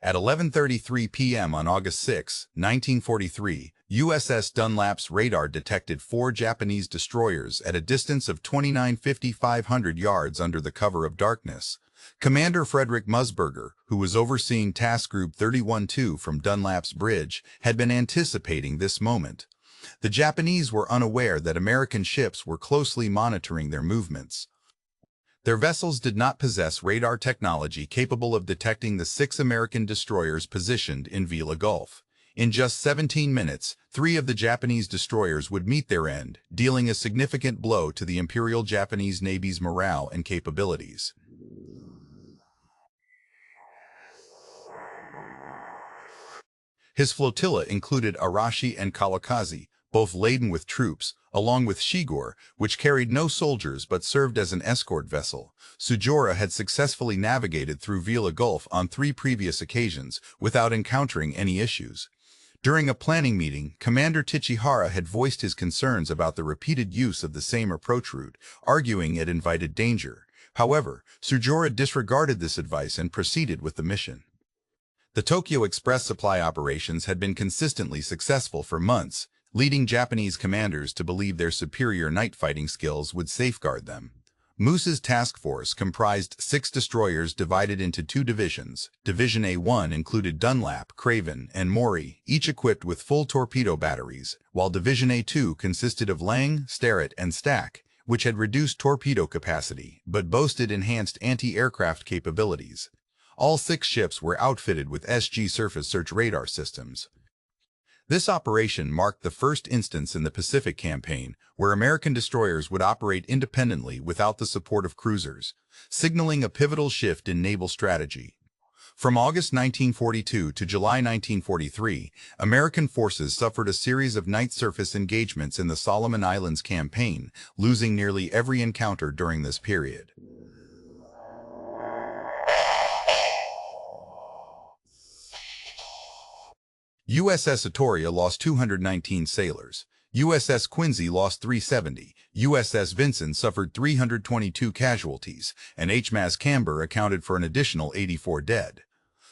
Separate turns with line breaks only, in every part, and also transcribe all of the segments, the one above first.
At 11:33 p.m. on August 6, 1943, USS Dunlap's radar detected 4 Japanese destroyers at a distance of 500 yards under the cover of darkness. Commander Frederick Moosbrugger, who was overseeing Task Group 31-2 from Dunlap's bridge, had been anticipating this moment. The Japanese were unaware that American ships were closely monitoring their movements. Their vessels did not possess radar technology capable of detecting the 6 American destroyers positioned in Vela Gulf. In just 17 minutes, 3 of the Japanese destroyers would meet their end, dealing a significant blow to the Imperial Japanese Navy's morale and capabilities. His flotilla included Arashi and Kawakaze, both laden with troops, along with Shigure, which carried no soldiers but served as an escort vessel. Tsujora had successfully navigated through Vela Gulf on 3 previous occasions without encountering any issues. During a planning meeting, Commander Tachihara had voiced his concerns about the repeated use of the same approach route, arguing it invited danger. However, Tsujora disregarded this advice and proceeded with the mission. The Tokyo Express supply operations had been consistently successful for months, leading Japanese commanders to believe their superior night fighting skills would safeguard them. Moose's task force comprised 6 destroyers divided into 2 divisions. Division A1 included Dunlap, Craven, and Mori, each equipped with full torpedo batteries, while Division A2 consisted of Lang, Starrett, and Stack, which had reduced torpedo capacity but boasted enhanced anti-aircraft capabilities. All 6 ships were outfitted with SG surface search radar systems. This operation marked the first instance in the Pacific Campaign where American destroyers would operate independently without the support of cruisers, signaling a pivotal shift in naval strategy. From August 1942 to July 1943, American forces suffered a series of night surface engagements in the Solomon Islands campaign, losing nearly every encounter during this period. USS Itoria lost 219 sailors. USS Quincy lost 370. USS Vincent suffered 322 casualties, and HMAS Camber accounted for an additional 84 dead.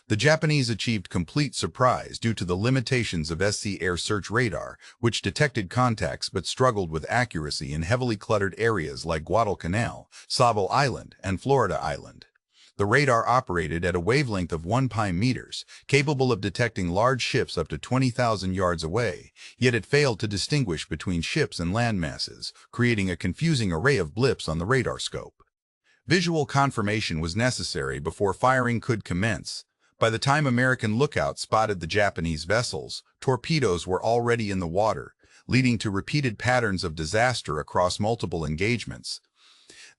The Japanese achieved complete surprise due to the limitations of SC air search radar, which detected contacts but struggled with accuracy in heavily cluttered areas like Guadalcanal, Sable Island, and Florida Island. The radar operated at a wavelength of 1 pi meters, capable of detecting large ships up to 20,000 yards away, yet it failed to distinguish between ships and land masses, creating a confusing array of blips on the radar scope. Visual confirmation was necessary before firing could commence. By the time American lookouts spotted the Japanese vessels, torpedoes were already in the water, leading to repeated patterns of disaster across multiple engagements.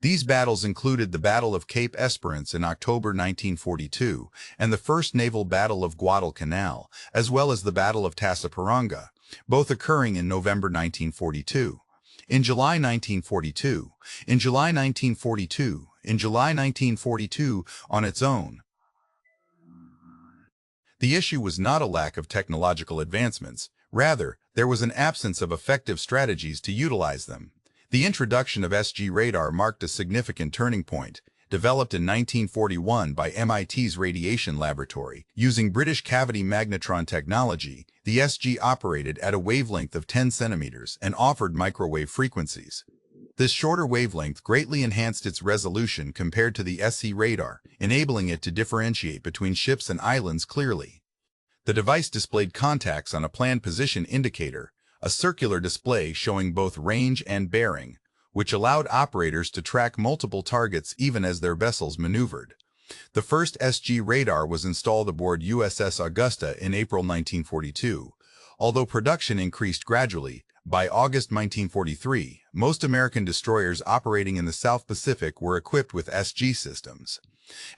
These battles included the Battle of Cape Esperance in October 1942 and the First Naval Battle of Guadalcanal, as well as the Battle of Tassaparanga, both occurring in November 1942. In July 1942, on its own. The issue was not a lack of technological advancements. Rather, there was an absence of effective strategies to utilize them. The introduction of SG radar marked a significant turning point. Developed in 1941 by MIT's Radiation Laboratory, using British cavity magnetron technology, the SG operated at a wavelength of 10 centimeters and offered microwave frequencies. This shorter wavelength greatly enhanced its resolution compared to the SC radar, enabling it to differentiate between ships and islands clearly. The device displayed contacts on a planned position indicator, a circular display showing both range and bearing, which allowed operators to track multiple targets even as their vessels maneuvered. The first SG radar was installed aboard USS Augusta in April 1942. Although production increased gradually, by August 1943, most American destroyers operating in the South Pacific were equipped with SG systems.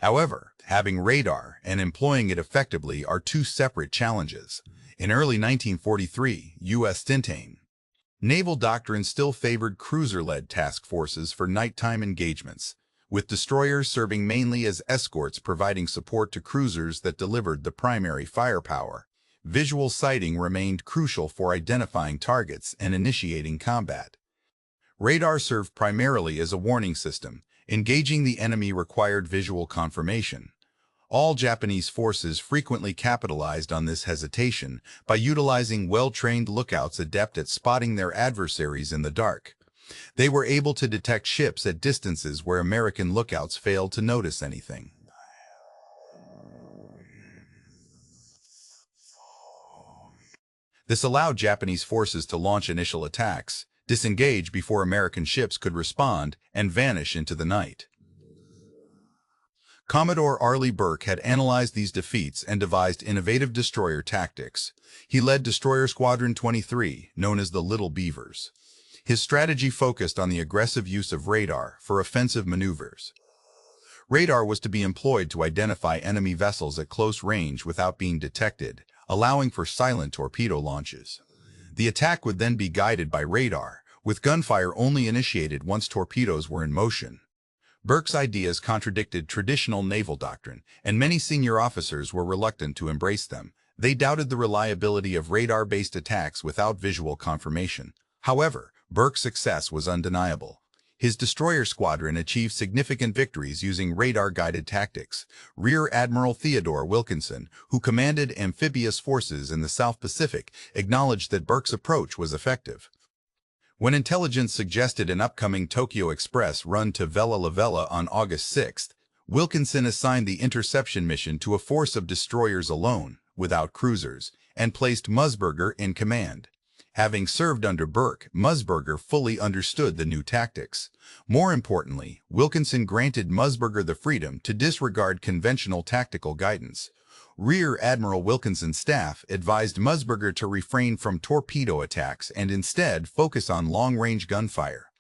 However, having radar and employing it effectively are 2 separate challenges. In early 1943, U.S. naval doctrine still favored cruiser-led task forces for nighttime engagements, with destroyers serving mainly as escorts providing support to cruisers that delivered the primary firepower. Visual sighting remained crucial for identifying targets and initiating combat. Radar served primarily as a warning system. Engaging the enemy required visual confirmation. All Japanese forces frequently capitalized on this hesitation by utilizing well-trained lookouts adept at spotting their adversaries in the dark. They were able to detect ships at distances where American lookouts failed to notice anything. This allowed Japanese forces to launch initial attacks, disengage before American ships could respond, and vanish into the night. Commodore Arley Burke had analyzed these defeats and devised innovative destroyer tactics. He led Destroyer Squadron 23, known as the Little Beavers. His strategy focused on the aggressive use of radar for offensive maneuvers. Radar was to be employed to identify enemy vessels at close range without being detected, allowing for silent torpedo launches. The attack would then be guided by radar, with gunfire only initiated once torpedoes were in motion. Burke's ideas contradicted traditional naval doctrine, and many senior officers were reluctant to embrace them. They doubted the reliability of radar-based attacks without visual confirmation. However, Burke's success was undeniable. His destroyer squadron achieved significant victories using radar-guided tactics. Rear Admiral Theodore Wilkinson, who commanded amphibious forces in the South Pacific, acknowledged that Burke's approach was effective. When intelligence suggested an upcoming Tokyo Express run to Vela on August 6, Wilkinson assigned the interception mission to a force of destroyers alone, without cruisers, and placed Moosbrugger in command. Having served under Burke, Moosbrugger fully understood the new tactics. More importantly, Wilkinson granted Moosbrugger the freedom to disregard conventional tactical guidance. Rear Admiral Wilkinson's staff advised Moosbrugger to refrain from torpedo attacks and instead focus on long-range gunfire.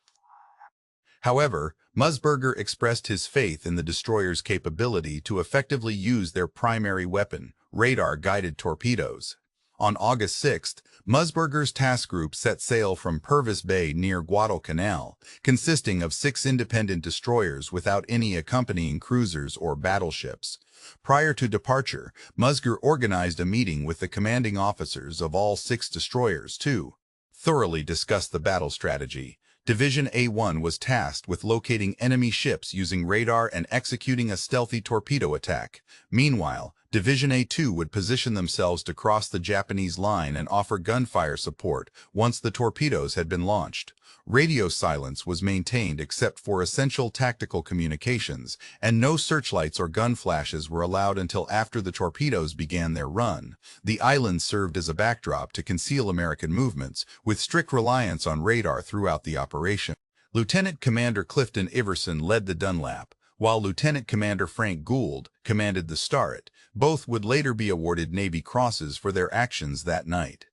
However, Moosbrugger expressed his faith in the destroyer's capability to effectively use their primary weapon, radar-guided torpedoes. On August 6, Moosbrugger's task group set sail from Purvis Bay near Guadalcanal, consisting of 6 independent destroyers without any accompanying cruisers or battleships. Prior to departure, Moosbrugger organized a meeting with the commanding officers of all 6 destroyers to thoroughly discuss the battle strategy. Division A1 was tasked with locating enemy ships using radar and executing a stealthy torpedo attack. Meanwhile, Division A2 would position themselves to cross the Japanese line and offer gunfire support once the torpedoes had been launched. Radio silence was maintained except for essential tactical communications, and no searchlights or gun flashes were allowed until after the torpedoes began their run. The island served as a backdrop to conceal American movements, with strict reliance on radar throughout the operation. Lieutenant Commander Clifton Iverson led the Dunlap, while Lieutenant Commander Frank Gould commanded the Starret. Both would later be awarded Navy Crosses for their actions that night.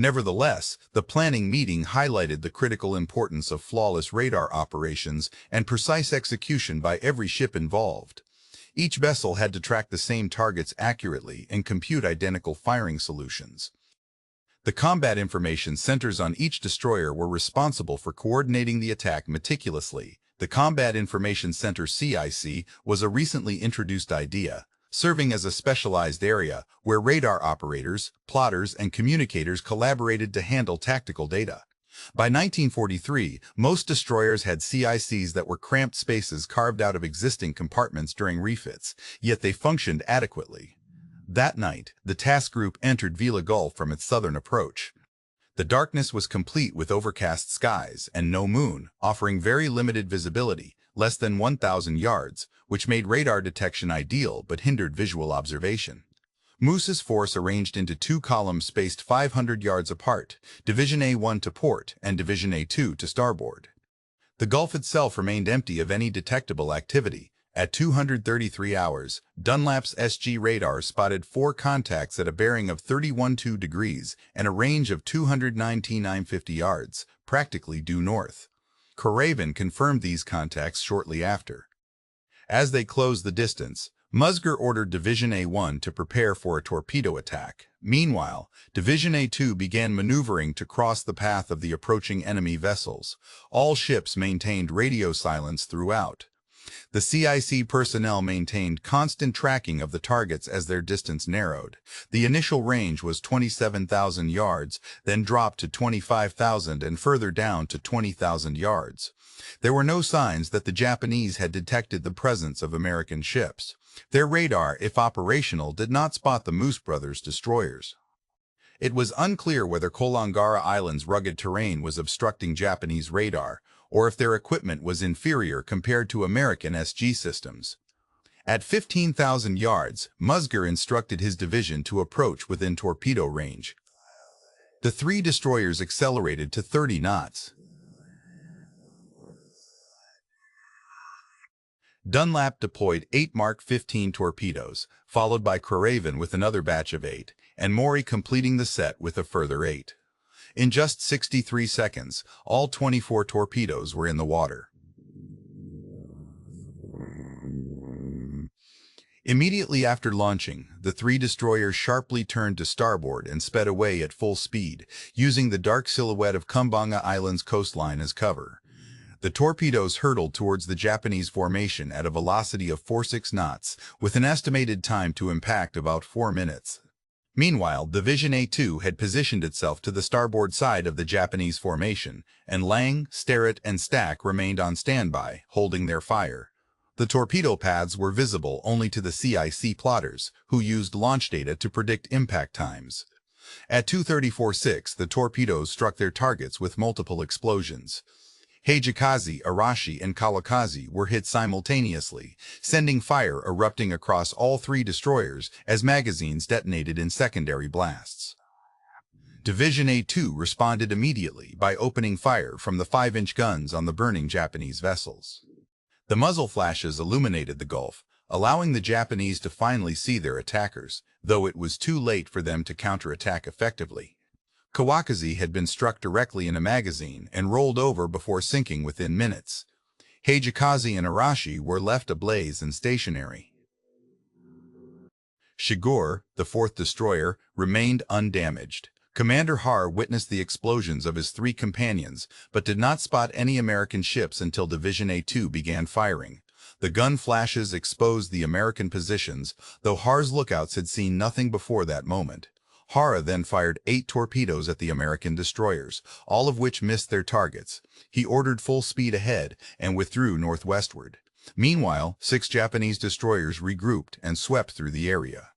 Nevertheless, the planning meeting highlighted the critical importance of flawless radar operations and precise execution by every ship involved. Each vessel had to track the same targets accurately and compute identical firing solutions. The combat information centers on each destroyer were responsible for coordinating the attack meticulously. The Combat Information Center (CIC) was a recently introduced idea, serving as a specialized area where radar operators, plotters, and communicators collaborated to handle tactical data. By 1943, most destroyers had CICs that were cramped spaces carved out of existing compartments during refits, yet they functioned adequately. That night, the task group entered Vela Gulf from its southern approach. The darkness was complete with overcast skies and no moon, offering very limited visibility, less than 1,000 yards, which made radar detection ideal but hindered visual observation. Moose's force arranged into 2 columns spaced 500 yards apart, Division A1 to port and Division A2 to starboard. The Gulf itself remained empty of any detectable activity. At 233 hours, Dunlap's SG radar spotted 4 contacts at a bearing of 31.2 degrees and a range of 219,950 yards, practically due north. Craven confirmed these contacts shortly after. As they closed the distance, Moosbrugger ordered Division A1 to prepare for a torpedo attack. Meanwhile, Division A2 began maneuvering to cross the path of the approaching enemy vessels. All ships maintained radio silence throughout. The CIC personnel maintained constant tracking of the targets as their distance narrowed. The initial range was 27,000 yards, then dropped to 25,000 and further down to 20,000 yards. There were no signs that the Japanese had detected the presence of American ships. Their radar, if operational, did not spot the Moosbrugger's destroyers. It was unclear whether Kolangara Island's rugged terrain was obstructing Japanese radar, or if their equipment was inferior compared to American SG systems. At 15,000 yards, Moosbrugger instructed his division to approach within torpedo range. The three destroyers accelerated to 30 knots. Dunlap deployed 8 Mark 15 torpedoes, followed by Craven with another batch of 8, and Maury completing the set with a further 8. In just 63 seconds, all 24 torpedoes were in the water. Immediately after launching, the three destroyers sharply turned to starboard and sped away at full speed, using the dark silhouette of Kumbanga Island's coastline as cover. The torpedoes hurtled towards the Japanese formation at a velocity of 46 knots, with an estimated time to impact about 4 minutes. Meanwhile, Division A2 had positioned itself to the starboard side of the Japanese formation, and Lang, Sterrett, and Stack remained on standby, holding their fire. The torpedo paths were visible only to the CIC plotters, who used launch data to predict impact times. At 2:34:06, the torpedoes struck their targets with multiple explosions. Heijikaze, Arashi, and Kawakaze were hit simultaneously, sending fire erupting across all three destroyers as magazines detonated in secondary blasts. Division A2 responded immediately by opening fire from the 5-inch guns on the burning Japanese vessels. The muzzle flashes illuminated the Gulf, allowing the Japanese to finally see their attackers, though it was too late for them to counterattack effectively. Kawakaze had been struck directly in a magazine and rolled over before sinking within minutes. Heijikaze and Arashi were left ablaze and stationary. Shigure, the fourth destroyer, remained undamaged. Commander Har witnessed the explosions of his three companions, but did not spot any American ships until Division A2 began firing. The gun flashes exposed the American positions, though Har's lookouts had seen nothing before that moment. Hara then fired 8 torpedoes at the American destroyers, all of which missed their targets. He ordered full speed ahead and withdrew northwestward. Meanwhile, 6 Japanese destroyers regrouped and swept through the area.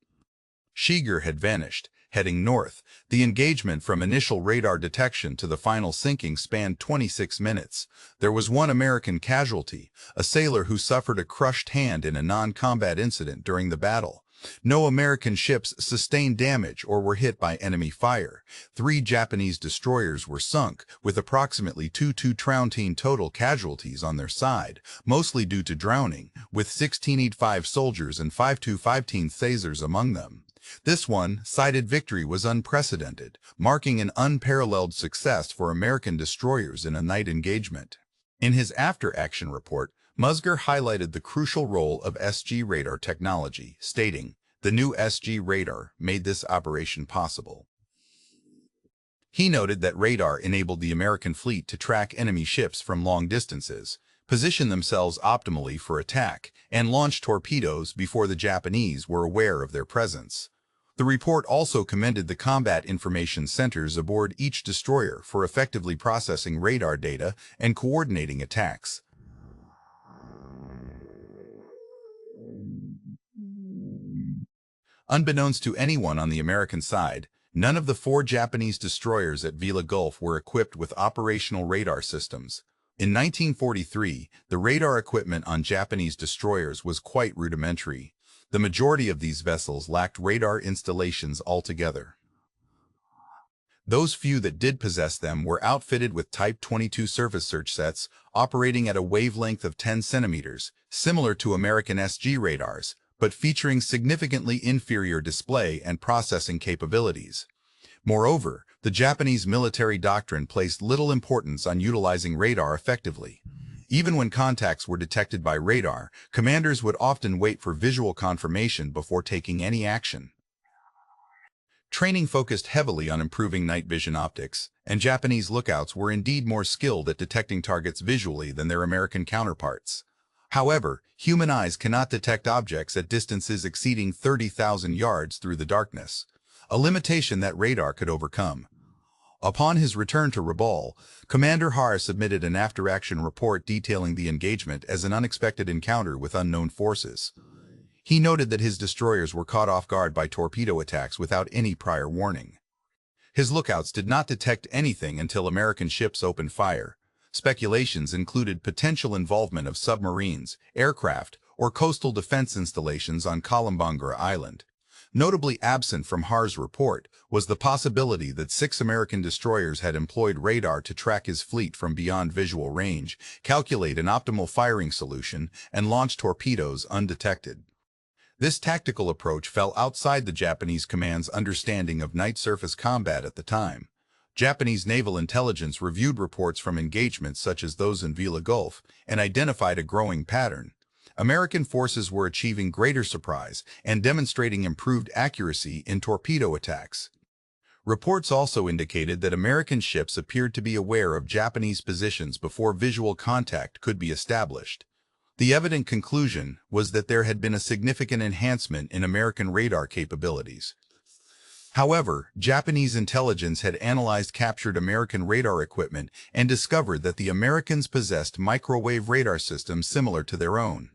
Shigure had vanished. Heading north, the engagement from initial radar detection to the final sinking spanned 26 minutes. There was one American casualty, a sailor who suffered a crushed hand in a non-combat incident during the battle. No American ships sustained damage or were hit by enemy fire. 3 Japanese destroyers were sunk, with approximately 2,213 total casualties on their side, mostly due to drowning, with 1685 soldiers and 5,215 phasers among them. This one-sided victory was unprecedented, marking an unparalleled success for American destroyers in a night engagement. In his after-action report, Moosbrugger highlighted the crucial role of SG radar technology, stating, "The new SG radar made this operation possible." He noted that radar enabled the American fleet to track enemy ships from long distances, position themselves optimally for attack, and launch torpedoes before the Japanese were aware of their presence. The report also commended the combat information centers aboard each destroyer for effectively processing radar data and coordinating attacks. Unbeknownst to anyone on the American side, none of the 4 Japanese destroyers at Vela Gulf were equipped with operational radar systems. In 1943, the radar equipment on Japanese destroyers was quite rudimentary. The majority of these vessels lacked radar installations altogether. Those few that did possess them were outfitted with Type 22 surface search sets operating at a wavelength of 10 centimeters, similar to American SG radars, but featuring significantly inferior display and processing capabilities. Moreover, the Japanese military doctrine placed little importance on utilizing radar effectively. Even when contacts were detected by radar, commanders would often wait for visual confirmation before taking any action. Training focused heavily on improving night vision optics, and Japanese lookouts were indeed more skilled at detecting targets visually than their American counterparts. However, human eyes cannot detect objects at distances exceeding 30,000 yards through the darkness, a limitation that radar could overcome. Upon his return to Rabaul, Commander Har submitted an after-action report detailing the engagement as an unexpected encounter with unknown forces. He noted that his destroyers were caught off guard by torpedo attacks without any prior warning. His lookouts did not detect anything until American ships opened fire. Speculations included potential involvement of submarines, aircraft, or coastal defense installations on Kolombangara Island. Notably absent from Haar's report was the possibility that 6 American destroyers had employed radar to track his fleet from beyond visual range, calculate an optimal firing solution, and launch torpedoes undetected. This tactical approach fell outside the Japanese command's understanding of night surface combat at the time. Japanese naval intelligence reviewed reports from engagements such as those in Vela Gulf and identified a growing pattern. American forces were achieving greater surprise and demonstrating improved accuracy in torpedo attacks. Reports also indicated that American ships appeared to be aware of Japanese positions before visual contact could be established. The evident conclusion was that there had been a significant enhancement in American radar capabilities. However, Japanese intelligence had analyzed captured American radar equipment and discovered that the Americans possessed microwave radar systems similar to their own.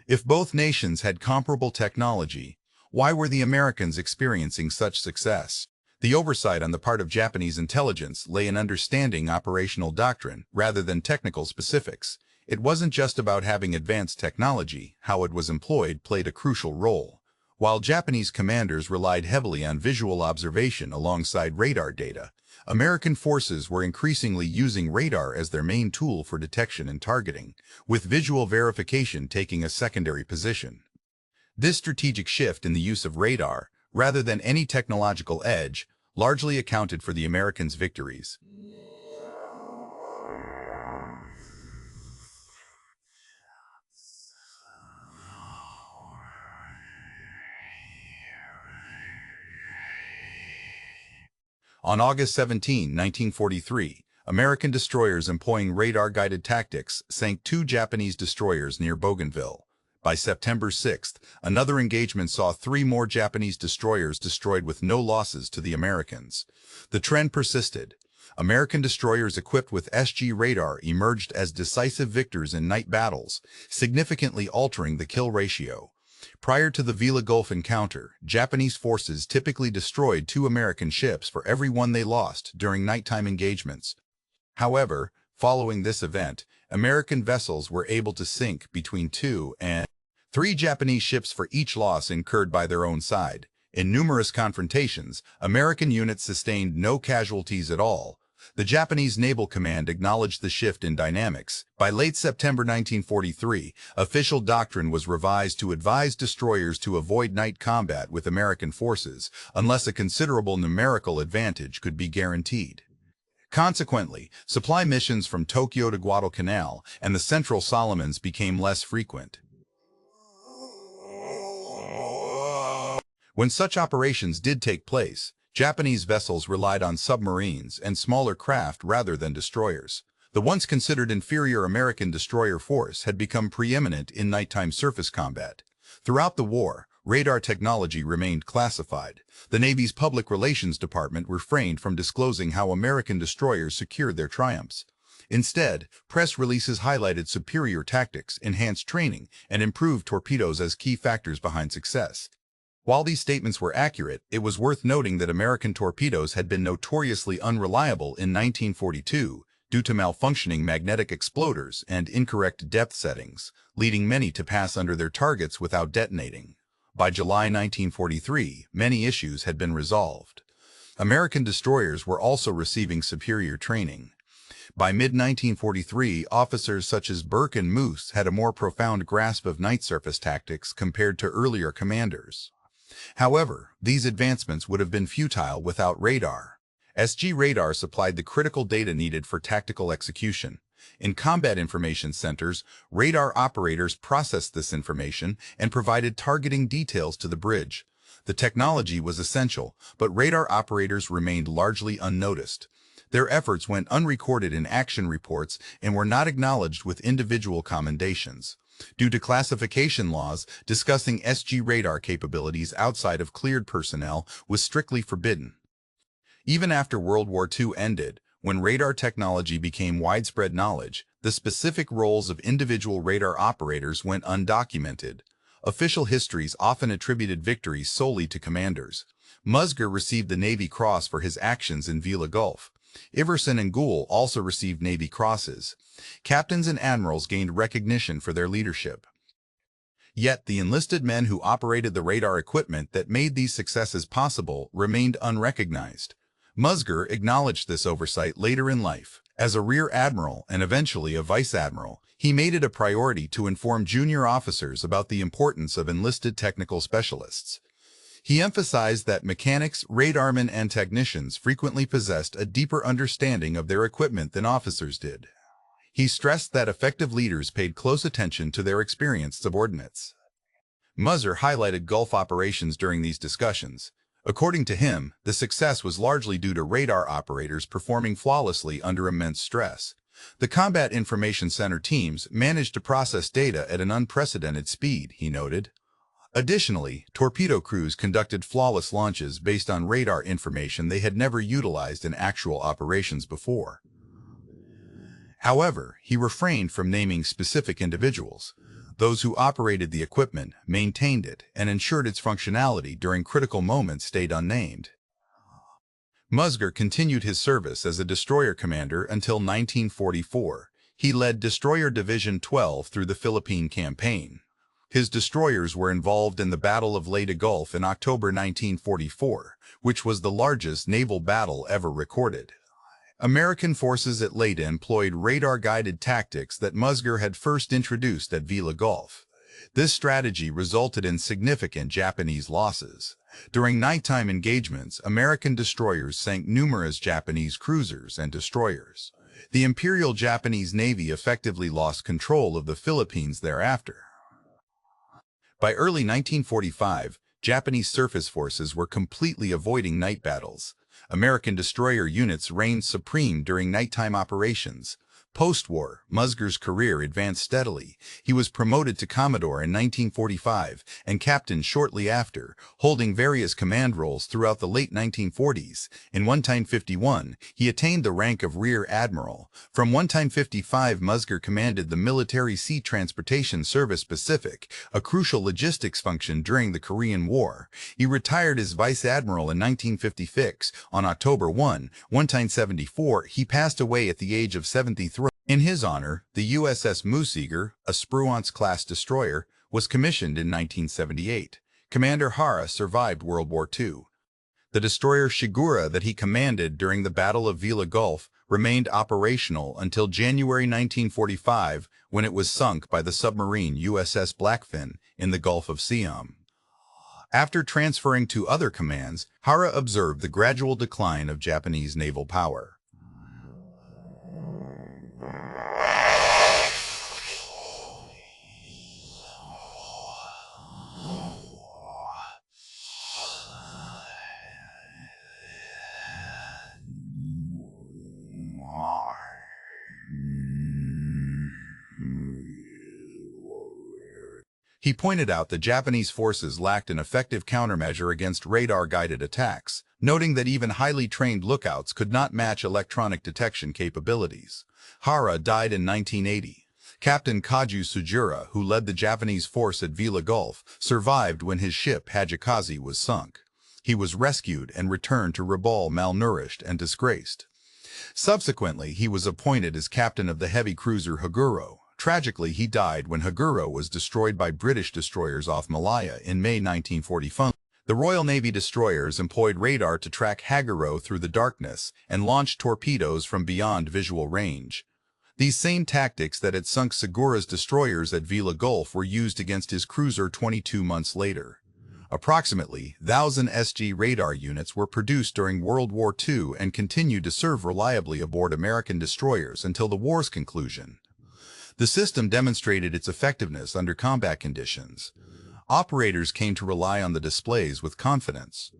If both nations had comparable technology, why were the Americans experiencing such success? The oversight on the part of Japanese intelligence lay in understanding operational doctrine rather than technical specifics. It wasn't just about having advanced technology; how it was employed played a crucial role. While Japanese commanders relied heavily on visual observation alongside radar data, American forces were increasingly using radar as their main tool for detection and targeting, with visual verification taking a secondary position. This strategic shift in the use of radar, rather than any technological edge, largely accounted for the Americans' victories. On August 17, 1943, American destroyers employing radar-guided tactics sank 2 Japanese destroyers near Bougainville. By September 6, another engagement saw 3 more Japanese destroyers destroyed with no losses to the Americans. The trend persisted. American destroyers equipped with SG radar emerged as decisive victors in night battles, significantly altering the kill ratio. Prior to the Vela Gulf encounter, Japanese forces typically destroyed 2 American ships for every one they lost during nighttime engagements. However, following this event, American vessels were able to sink between 2 and 3 Japanese ships for each loss incurred by their own side. In numerous confrontations, American units sustained no casualties at all. The Japanese Naval Command acknowledged the shift in dynamics. By late September 1943, official doctrine was revised to advise destroyers to avoid night combat with American forces unless a considerable numerical advantage could be guaranteed. Consequently, supply missions from Tokyo to Guadalcanal and the Central Solomons became less frequent. When such operations did take place, Japanese vessels relied on submarines and smaller craft rather than destroyers. The once considered inferior American destroyer force had become preeminent in nighttime surface combat. Throughout the war, radar technology remained classified. The Navy's Public Relations Department refrained from disclosing how American destroyers secured their triumphs. Instead, press releases highlighted superior tactics, enhanced training, and improved torpedoes as key factors behind success. While these statements were accurate, it was worth noting that American torpedoes had been notoriously unreliable in 1942 due to malfunctioning magnetic exploders and incorrect depth settings, leading many to pass under their targets without detonating. By July 1943, many issues had been resolved. American destroyers were also receiving superior training. By mid-1943, officers such as Burke and Moose had a more profound grasp of night surface tactics compared to earlier commanders. However, these advancements would have been futile without radar. SG radar supplied the critical data needed for tactical execution. In combat information centers, radar operators processed this information and provided targeting details to the bridge. The technology was essential, but radar operators remained largely unnoticed. Their efforts went unrecorded in action reports and were not acknowledged with individual commendations. Due to classification laws, discussing SG radar capabilities outside of cleared personnel was strictly forbidden. Even after World War II ended, when radar technology became widespread knowledge, the specific roles of individual radar operators went undocumented. Official histories often attributed victories solely to commanders. Moosbrugger received the Navy Cross for his actions in Vela Gulf. Iverson and Gould also received Navy Crosses. Captains and admirals gained recognition for their leadership. Yet the enlisted men who operated the radar equipment that made these successes possible remained unrecognized. Moosbrugger acknowledged this oversight later in life. As a Rear Admiral and eventually a Vice Admiral, he made it a priority to inform junior officers about the importance of enlisted technical specialists. He emphasized that mechanics, radarmen, and technicians frequently possessed a deeper understanding of their equipment than officers did. He stressed that effective leaders paid close attention to their experienced subordinates. Moosbrugger highlighted Gulf operations during these discussions. According to him, the success was largely due to radar operators performing flawlessly under immense stress. The Combat Information Center teams managed to process data at an unprecedented speed, he noted. Additionally, torpedo crews conducted flawless launches based on radar information they had never utilized in actual operations before. However, he refrained from naming specific individuals. Those who operated the equipment, maintained it, and ensured its functionality during critical moments stayed unnamed. Moosbrugger continued his service as a destroyer commander until 1944. He led Destroyer Division 12 through the Philippine Campaign. His destroyers were involved in the Battle of Vela Gulf in October 1944, which was the largest naval battle ever recorded. American forces at Leyte employed radar-guided tactics that Moosbrugger had first introduced at Vela Gulf. This strategy resulted in significant Japanese losses. During nighttime engagements, American destroyers sank numerous Japanese cruisers and destroyers. The Imperial Japanese Navy effectively lost control of the Philippines thereafter. By early 1945, Japanese surface forces were completely avoiding night battles. American destroyer units reigned supreme during nighttime operations. Post-war, Moosbrugger's career advanced steadily. He was promoted to Commodore in 1945 and captain shortly after, holding various command roles throughout the late 1940s. In 1951, he attained the rank of Rear Admiral. From 1955, Moosbrugger commanded the Military Sea Transportation Service Pacific, a crucial logistics function during the Korean War. He retired as Vice Admiral in 1956. On October 1, 1974, he passed away at the age of 73. In his honor, the USS Moosbrugger, a Spruance-class destroyer, was commissioned in 1978. Commander Hara survived World War II. The destroyer Shigura that he commanded during the Battle of Vela Gulf remained operational until January 1945, when it was sunk by the submarine USS Blackfin in the Gulf of Siam. After transferring to other commands, Hara observed the gradual decline of Japanese naval power. He pointed out that Japanese forces lacked an effective countermeasure against radar-guided attacks, noting that even highly trained lookouts could not match electronic detection capabilities. Hara died in 1980. Captain Kaju Sujira, who led the Japanese force at Vela Gulf, survived when his ship Hajikaze was sunk. He was rescued and returned to Rabaul malnourished and disgraced. Subsequently, he was appointed as captain of the heavy cruiser Haguro. Tragically, he died when Haguro was destroyed by British destroyers off Malaya in May 1945. The Royal Navy destroyers employed radar to track Haguro through the darkness and launched torpedoes from beyond visual range. These same tactics that had sunk Segura's destroyers at Vela Gulf were used against his cruiser 22 months later. Approximately 1,000 SG radar units were produced during World War II and continued to serve reliably aboard American destroyers until the war's conclusion. The system demonstrated its effectiveness under combat conditions. Operators came to rely on the displays with confidence.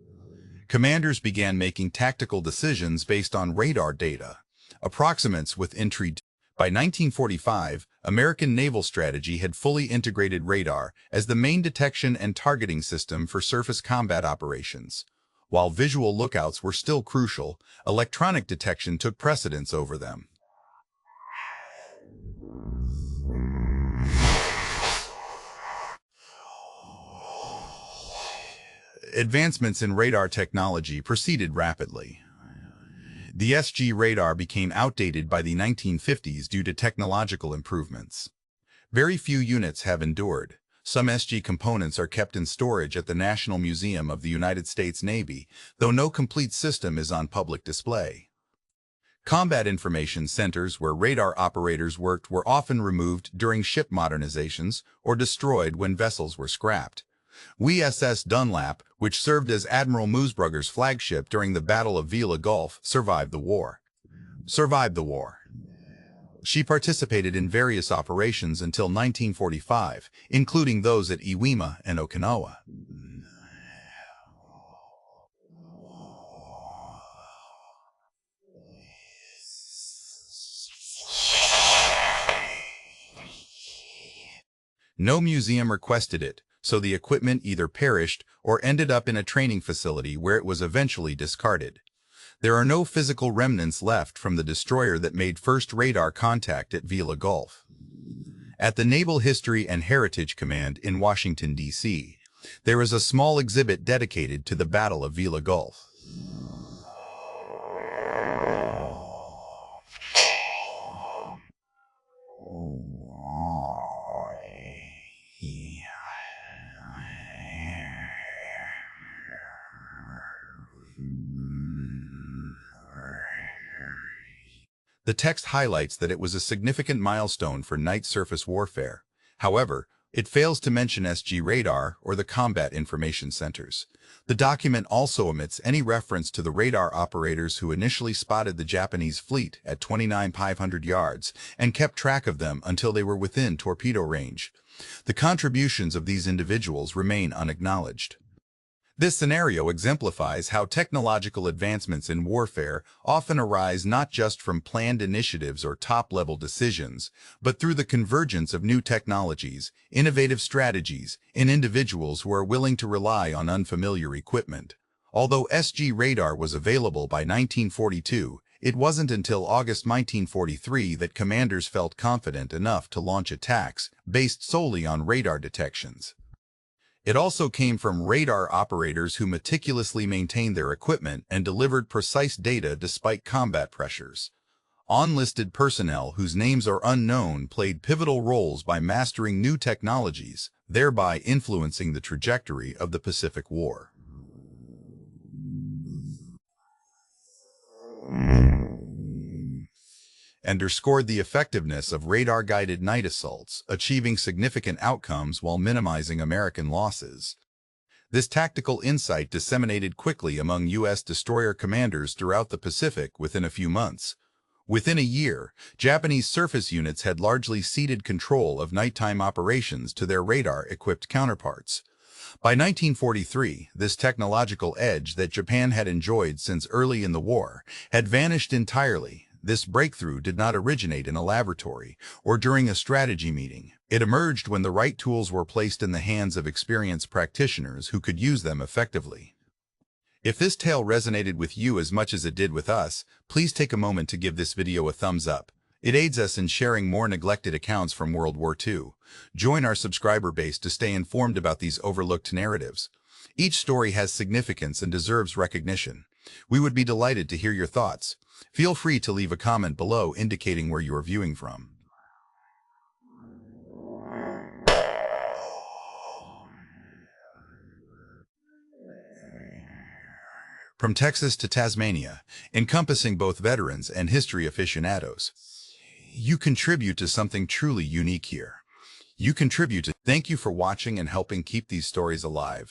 Commanders began making tactical decisions based on radar data. Approximates with entry. By 1945, American naval strategy had fully integrated radar as the main detection and targeting system for surface combat operations. While visual lookouts were still crucial, electronic detection took precedence over them. Advancements in radar technology proceeded rapidly. The SG radar became outdated by the 1950s due to technological improvements. Very few units have endured. Some SG components are kept in storage at the National Museum of the United States Navy, though no complete system is on public display. Combat information centers where radar operators worked were often removed during ship modernizations or destroyed when vessels were scrapped. WWII Dunlap, which served as Admiral Moosbrugger's flagship during the Battle of Vela Gulf, survived the war. She participated in various operations until 1945, including those at Iwo and Okinawa. No museum requested it, so the equipment either perished or ended up in a training facility where it was eventually discarded. There are no physical remnants left from the destroyer that made first radar contact at Vela Gulf. At the Naval History and Heritage Command in Washington, D.C., there is a small exhibit dedicated to the Battle of Vela Gulf. The text highlights that it was a significant milestone for night surface warfare. However, it fails to mention SG radar or the combat information centers. The document also omits any reference to the radar operators who initially spotted the Japanese fleet at 29,500 yards and kept track of them until they were within torpedo range. The contributions of these individuals remain unacknowledged. This scenario exemplifies how technological advancements in warfare often arise not just from planned initiatives or top-level decisions, but through the convergence of new technologies, innovative strategies, and individuals who are willing to rely on unfamiliar equipment. Although SG radar was available by 1942, it wasn't until August 1943 that commanders felt confident enough to launch attacks based solely on radar detections. It also came from radar operators who meticulously maintained their equipment and delivered precise data despite combat pressures. Unlisted personnel whose names are unknown played pivotal roles by mastering new technologies, thereby influencing the trajectory of the Pacific War. Underscored the effectiveness of radar-guided night assaults, achieving significant outcomes while minimizing American losses. This tactical insight disseminated quickly among U.S. destroyer commanders throughout the Pacific within a few months. Within a year, Japanese surface units had largely ceded control of nighttime operations to their radar-equipped counterparts. By 1943, this technological edge that Japan had enjoyed since early in the war had vanished entirely. This breakthrough did not originate in a laboratory or during a strategy meeting. It emerged when the right tools were placed in the hands of experienced practitioners who could use them effectively. If this tale resonated with you as much as it did with us, please take a moment to give this video a thumbs up. It aids us in sharing more neglected accounts from World War II. Join our subscriber base to stay informed about these overlooked narratives. Each story has significance and deserves recognition. We would be delighted to hear your thoughts. Feel free to leave a comment below indicating where you are viewing from. From Texas to Tasmania, encompassing both veterans and history aficionados, you contribute to something truly unique here. Thank you for watching and helping keep these stories alive.